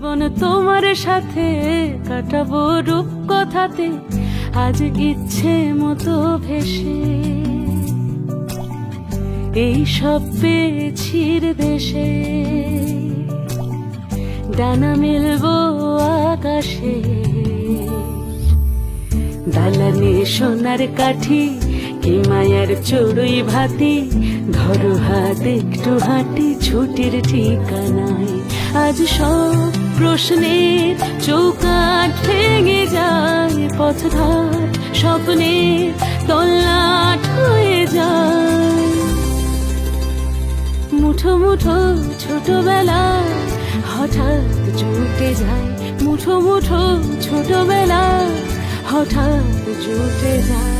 জীবন তোমার সাথে কাটাবো রূপকথাতে, আজ ইচ্ছে মতো ভেসে এই সব পেয়েছির দেশে। ডানা মেলবো আকাশে, দালানে সোনার কাঠি, কি মায়ার চড়ুই ভাতি, ধরো হাত একটু হাঁটি ছুটির ঠিকানায়। আজ সব প্রশ্নের চৌকাঠ ভেঙে যায়, পথঘাট স্বপ্নের তল্লাট হয়ে যায়। মুঠো মুঠো ছোটবেলা হঠাৎ জুটে যায়, মুঠো মুঠো ছোটবেলা হঠাৎ জুটে যায়।